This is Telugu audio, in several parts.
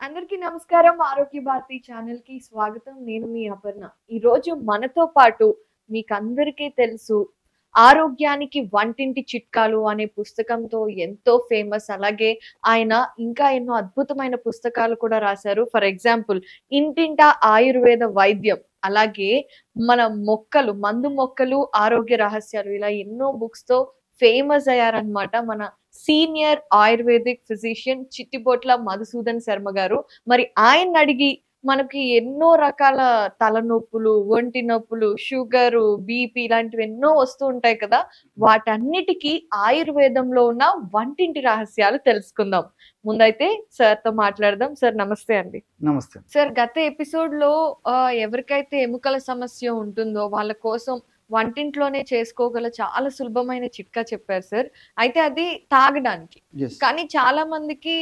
అందరికీ నమస్కారం. ఆరోగ్య భారతి ఛానల్ కి స్వాగతం. నేను మీ అపర్ణ. ఈ రోజు మనతో పాటు మీకందరికీ తెలుసు ఆరోగ్యానికి వంటింటి చిట్కాలు అనే పుస్తకంతో ఎంతో ఫేమస్. అలాగే ఆయన ఇంకా ఎన్నో అద్భుతమైన పుస్తకాలు కూడా రాశారు. ఫర్ ఎగ్జాంపుల్ ఇంటింటా ఆయుర్వేద వైద్యం, అలాగే మన మొక్కలు, మందు మొక్కలు, ఆరోగ్య రహస్యాలు, ఇలా ఎన్నో బుక్స్ తో ఫేమస్ అయ్యారనమాట మన senior ayurvedic physician Chittibotla Madhusudan Sharma గారు. మరి ఆయన అడిగి మనకి ఎన్నో రకాల తలనొప్పులు, ఒంటి నొప్పులు, షుగరు, బీపీ ఇలాంటివి ఎన్నో వస్తూ ఉంటాయి కదా. వాటన్నిటికీ ఆయుర్వేదంలో ఉన్న వంటింటి రహస్యాలు తెలుసుకుందాం. ముందైతే సార్ తో మాట్లాడదాం. సార్ నమస్తే అండి. నమస్తే. సార్ గత ఎపిసోడ్ లో ఎవరికైతే ఎముకల సమస్య ఉంటుందో వాళ్ళ కోసం వంటింట్లోనే చేసుకోగల చాలా సులభమైన చిట్కా చెప్పారు సార్. అయితే అది తాగడానికి. కానీ చాలా మందికి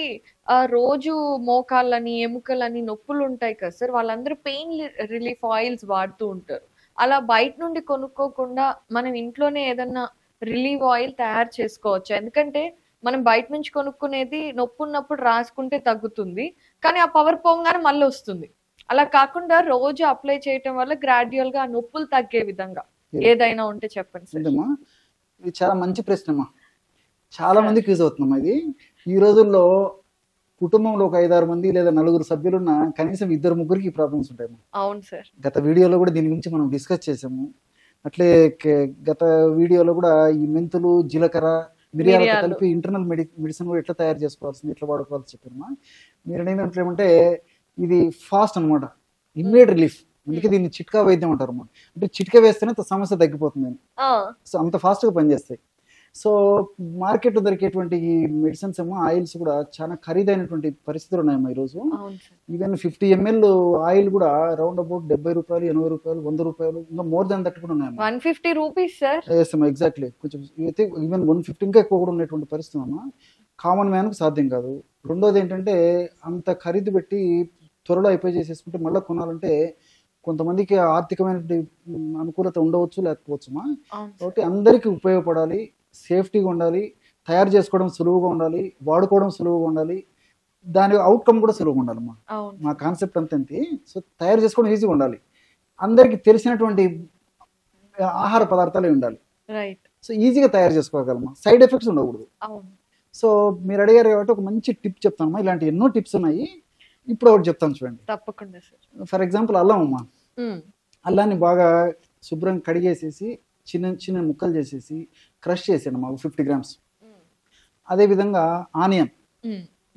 రోజు మోకాళ్ళని, ఎముకలని నొప్పులు ఉంటాయి కదా సార్. వాళ్ళందరూ పెయిన్ రిలీఫ్ ఆయిల్స్ వాడుతూ ఉంటారు. అలా బయట నుండి కొనుక్కోకుండా మనం ఇంట్లోనే ఏదన్నా రిలీఫ్ ఆయిల్ తయారు చేసుకోవచ్చు. ఎందుకంటే మనం బయట నుంచి కొనుక్కునేది నొప్పి ఉన్నప్పుడు రాసుకుంటే తగ్గుతుంది, కానీ ఆ పవర్ పోగానే మళ్ళీ వస్తుంది. అలా కాకుండా రోజు అప్లై చేయటం వల్ల గ్రాడ్యువల్ గా ఆ నొప్పులు తగ్గే విధంగా ఏదైనా ఉంటే చెప్పండి సార్. ఇది చాలా మంచి ప్రశ్నమ్మా. చాలా మందికి యూజ్ అవుతుందమ్మా. ఇది ఈ రోజుల్లో కుటుంబంలో ఒక 5-6 మంది లేదా 4 సభ్యులున్న కనీసం 2-3కి ప్రాబ్లమ్స్ ఉంటాయమ్మా. అవును సార్. గత వీడియోలో కూడా దీని గురించి మనం డిస్కస్ చేసాము. అట్లే గత వీడియోలో కూడా ఈ మెంతులు, జీలకర్ర, మిరియాలతో కలిపి ఇంటర్నల్ మెడిసిన్ కూడా ఎట్లా తయారు చేసుకోవాల్సింది, ఎట్లా వాడుకోవాల్సి చెప్పారమ్మా. మీరు ఏమంటే ఇది ఫాస్ట్ అనమాట, ఇమ్మీడియట్ రిలీఫ్. అందుకే దీన్ని చిట్కా వైద్యం అంటారు అన్నమాట. అంటే చిట్కా వేస్తేనే సమస్య తగ్గిపోతుంది. సో అంత ఫాస్ట్ గా పనిచేస్తాయి. సో మార్కెట్ లో దొరికేటువంటి ఈ మెడిసిన్స్ ఏమో, ఆయిల్స్ కూడా చాలా ఖరీదైనటువంటి పరిస్థితులు ఉన్నాయమ్మా ఈరోజు. ఈవెన్ 50 ml ఆయిల్ కూడా అరౌండ్ అబౌట్ 70 రూపాయలు, 80 రూపాయలు, 100 రూపాయలు, ఇంకా మోర్ దాన్ దట్ కూడా ఉన్నాయమ్మా. 150 రూపీస్ సార్. ఎగ్జాక్ట్లీ. కొంచెం అయితే ఈవెన్ 150 ఇంకా ఎక్కువ కూడా ఉన్నటువంటి పరిస్థితి అమ్మా. కామన్ మ్యాన్ కు సాధ్యం కాదు. రెండోది ఏంటంటే, అంత ఖరీదు పెట్టి త్వరలో అయిపోయి చేసేసుకుంటే మళ్ళీ కొనాలంటే కొంతమందికి ఆర్థికమైన అనుకూలత ఉండవచ్చు, లేకపోవచ్చుమా. కాబట్టి అందరికీ ఉపయోగపడాలి, సేఫ్టీగా ఉండాలి, తయారు చేసుకోవడం సులువుగా ఉండాలి, వాడుకోవడం సులువుగా ఉండాలి, దాని అవుట్కమ్ కూడా సులువుగా ఉండాలమ్మా. మా కాన్సెప్ట్ అంతే. సో తయారు చేసుకోవడం ఈజీగా ఉండాలి, అందరికి తెలిసినటువంటి ఆహార పదార్థాలే ఉండాలి. సో ఈజీగా తయారు చేసుకోగలమా, సైడ్ ఎఫెక్ట్స్ ఉండకూడదు. సో మీరు అడిగారు కాబట్టి ఒక మంచి టిప్ చెప్తానమ్మా. ఇలాంటి ఎన్నో టిప్స్ ఉన్నాయి, ఇప్పుడు ఒకటి చెప్తాను చూడండి. తప్పకుండా సార్. ఫర్ ఎగ్జాంపుల్ అల్లం అమ్మా. అల్లాన్ని బాగా శుభ్రంగా కడిగేసేసి చిన్న చిన్న ముక్కలు చేసేసి క్రష్ చేసాను మాకు 50 grams. అదేవిధంగా ఆనియన్,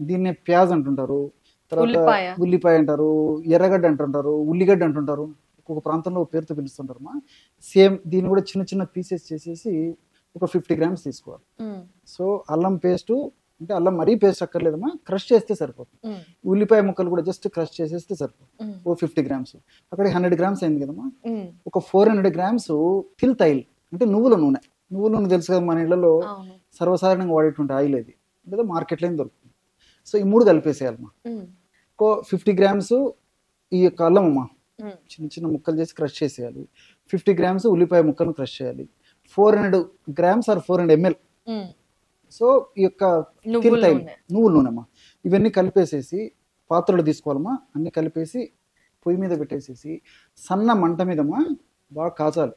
దీన్నే ప్యాజ్ అంటుంటారు, తర్వాత ఉల్లిపాయ అంటారు, ఎర్రగడ్డ అంటుంటారు, ఉల్లిగడ్డ అంటుంటారు, ఒక్కొక్క ప్రాంతంలో పేరుతో పిలుస్తుంటారు. సేమ్ దీన్ని కూడా చిన్న చిన్న పీసెస్ చేసేసి ఒక 50 grams తీసుకోవాలి. సో అల్లం పేస్ట్ అంటే అల్లం మరీ పేస్ట్ అక్కర్లేదమ్మా, క్రష్ చేస్తే సరిపోతుంది. ఉల్లిపాయ ముక్కలు కూడా జస్ట్ క్రష్ చేసేస్తే సరిపోతుంది. ఓ 50 grams. అక్కడ 100 grams అయింది కదమ్మా. ఒక 400 grams తిల్ తైల్ అంటే నువ్వుల నూనె. నువ్వుల నూనె తెలుసు కదా, మన ఇళ్లలో సర్వసాధారణంగా వాడేటువంటి ఆయిల్ అది, లేదా మార్కెట్లో దొరుకుతుంది. సో ఈ 3 కలిపేసేయాలమ్మా. 50 grams ఈ యొక్క అల్లం అమ్మా చిన్న చిన్న ముక్కలు చేసి క్రష్ చేసేయాలి. 50 grams ఉల్లిపాయ ముక్కలను క్రష్ చేయాలి. 400 grams ఆర్ 400 ml. సో ఈ యొక్క నువ్వుల నూనెమ్మా, ఇవన్నీ కలిపేసేసి పాత్రలు తీసుకోవాలమ్మా. అన్ని కలిపేసి పొయ్యి మీద పెట్టేసేసి సన్న మంట మీదమ్మా బాగా కాచాలి.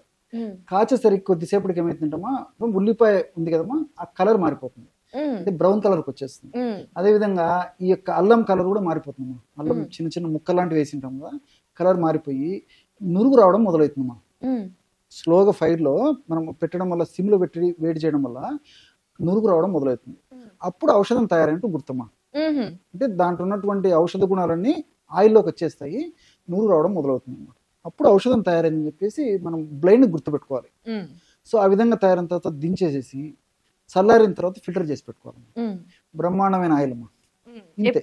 కాచేసరికి కొద్దిసేపటికి ఏమైతుందమ్మా, ఉల్లిపాయ ఉంది కదమ్మా, ఆ కలర్ మారిపోతుంది, అంటే బ్రౌన్ కలర్కి వచ్చేస్తుంది. అదేవిధంగా ఈ యొక్క అల్లం కలర్ కూడా మారిపోతుందమ్మా. అల్లం చిన్న చిన్న ముక్క లాంటివి వేసింటాం కదా, కలర్ మారిపోయి నురుగు రావడం మొదలవుతుందమ్మా. స్లోగా ఫైర్లో మనం పెట్టడం వల్ల, సిమ్లో పెట్టి వేడి చేయడం వల్ల నురుగు రావడం మొదలవుతుంది. అప్పుడు ఔషధం తయారైనట్టు గుర్తమ్మా. అంటే దాంట్లో ఉన్నటువంటి ఔషధ గుణాలన్నీ ఆయిల్లోకి వచ్చేస్తాయి, నురుగు రావడం మొదలవుతుంది అన్నమాట. అప్పుడు ఔషధం తయారైందని చెప్పేసి మనం బ్లైండ్ గుర్తుపెట్టుకోవాలి. సో ఆ విధంగా తయారైన తర్వాత దించేసేసి చల్లారిన తర్వాత ఫిల్టర్ చేసి పెట్టుకోవాలి. బ్రహ్మాండమైన ఆయిల్ అమ్మా. ఇంతే.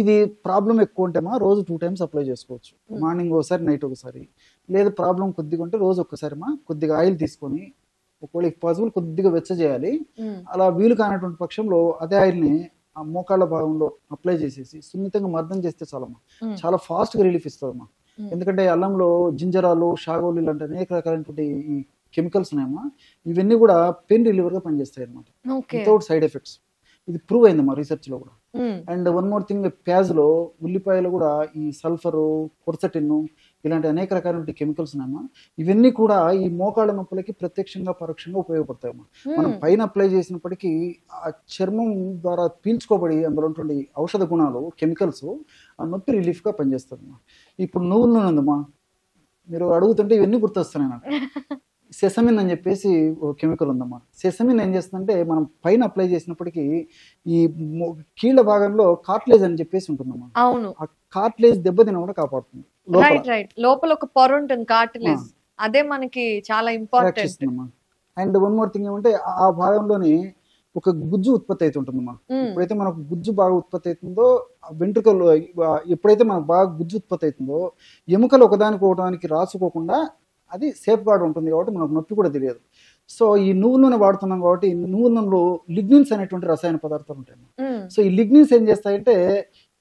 ఇది ప్రాబ్లం ఎక్కువ ఉంటేమా రోజు 2 times అప్లై చేసుకోవచ్చు. మార్నింగ్ ఒకసారి, నైట్ ఒకసారి. లేదు ప్రాబ్లం కొద్దిగా ఉంటే రోజు ఒక్కసారి కొద్దిగా ఆయిల్ తీసుకొని, ఒకవేళ పాసిబుల్ కొద్దిగా వెచ్చ చేయాలి. అలా వీలు కానటువంటి పక్షంలో అదే ఆయిల్ని ఆ మోకాళ్ళ భాగంలో అప్లై చేసేసి సున్నితంగా మర్దం చేస్తే చాలమ్మా, చాలా ఫాస్ట్ గా రిలీఫ్ ఇస్తుందమ్మా. ఎందుకంటే అల్లంలో జింజరాలు, షాగోలు ఇలాంటి అనేక రకాలైనటువంటి ఈ కెమికల్స్ ఉన్నాయమ్మా. ఇవన్నీ కూడా పెయిన్ రిలీవర్ గా పనిచేస్తాయి అనమాట, వితౌట్ సైడ్ ఎఫెక్ట్స్. ఇది ప్రూవ్ అయిందమ్మా రీసెర్చ్ లో కూడా. అండ్ వన్ మోర్ థింగ్, ప్యాజ్ లో ఉల్లిపాయలు కూడా ఈ సల్ఫరు, కొర్సటిన్ ఇలాంటి అనేక రకాల కెమికల్స్ ఉన్నాయమ్మా. ఇవన్నీ కూడా ఈ మోకాళ్ళ నొప్పులకి ప్రత్యక్షంగా పరోక్షంగా ఉపయోగపడతాయమ్మా. మనం పైన అప్లై చేసినప్పటికీ ఆ చర్మం ద్వారా పీల్చుకోబడి అందులో ఉన్నటువంటి ఔషధ గుణాలు, కెమికల్స్ ఆ నొప్పి రిలీఫ్ గా పనిచేస్తుందమ్మా. ఇప్పుడు నువ్వుల నూనె ఉందమ్మా, మీరు అడుగుతుంటే ఇవన్నీ గుర్తొస్తున్నాయి నాకు. సెసమిన్ అని చెప్పేసి కెమికల్ ఉందమ్మా. సెసమిన్ ఏం చేస్తుందంటే మనం పైన అప్లై చేసినప్పటికీ ఈ కీళ్ళ భాగంలో కార్ట్లేజ్ అని చెప్పేసి ఉంటుందమ్మా. అవును, ఆ కార్ట్లేజ్ దెబ్బతిన కూడా కాపాడుతుంది. లోపల ఒక పొర ఉంటుంది కార్టిలేజ్, అదే మనకి చాలా important. And one more thing ఏమంటే ఆ భాగంలోనే ఒక గుజ్జు ఉత్పత్తి అయితే ఉంటుందమ్మా. ఎప్పుడైతే మనకు గుజ్జు బాగా ఉత్పత్తి అవుతుందో, వెంట్రుకలు ఎప్పుడైతే మనకు బాగా గుజ్జు ఉత్పత్తి అవుతుందో ఎముకలు ఒకదానికి రాసుకోకుండా అది సేఫ్ గార్డ్ ఉంటుంది కాబట్టి మనకు నొప్పి కూడా తెలియదు. సో ఈ నువ్వుల నూనె వాడుతున్నాం కాబట్టి నువ్వుల నూనెలో లిగ్నిన్స్ అనేటువంటి రసాయన పదార్థాలు ఉంటాయి. సో ఈ లిగ్నిన్స్ ఏం చేస్తాయంటే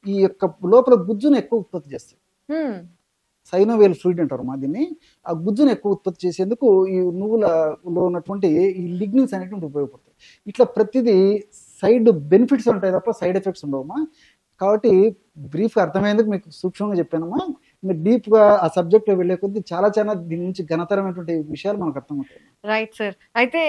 ఈ యొక్క లోపల గుజ్జును ఎక్కువ ఉత్పత్తి చేస్తాయి. సైనోవేల్ ఫ్లూయిడ్ అంటారు మా దీన్ని. ఆ గుజ్జును ఎక్కువ ఉత్పత్తి చేసేందుకు ఈ నువ్వులలో ఉన్నటువంటి ఈ లిగ్నిన్స్ అనేటువంటి ఉపయోగపడతాయి. ఇట్లా ప్రతిదీ సైడ్ బెనిఫిట్స్ ఉంటాయి తప్ప సైడ్ ఎఫెక్ట్స్ ఉండవమ్మా. కాబట్టి బ్రీఫ్గా అర్థమయ్యేందుకు మీకు సూక్ష్మంగా చెప్పానమ్మా. ఇంకా డీప్గా ఆ సబ్జెక్ట్ లో వెళ్లే కొద్దీ చాలా దీని నుంచి ఘనతరమైనటువంటి విషయాలు మనకు అర్థమవుతాయి. Right sir. అయితే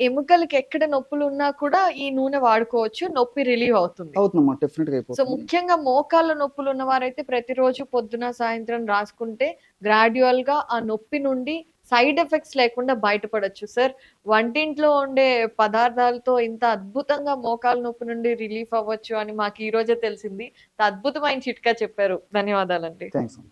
ఎముకలకి ఎక్కడ నొప్పులు ఉన్నా కూడా ఈ నూనె వాడుకోవచ్చు, నొప్పి రిలీవ్ అవుతుంది. అవుతుందమ్మా, డెఫినెట్ గా అయిపోతుంది. సో ముఖ్యంగా మోకాళ్ళ నొప్పులు ఉన్న వారైతే ప్రతిరోజు పొద్దున సాయంత్రం రాసుకుంటే గ్రాడ్యువల్ గా ఆ నొప్పి నుండి సైడ్ ఎఫెక్ట్స్ లేకుండా బయటపడొచ్చు. సార్, వంటింట్లో ఉండే పదార్థాలతో ఇంత అద్భుతంగా మోకాళ్ళ నొప్పి నుండి రిలీఫ్ అవ్వచ్చు అని మాకు ఈ రోజే తెలిసింది. అద్భుతమైన చిట్కా చెప్పారు. ధన్యవాదాలండి. థాంక్స్.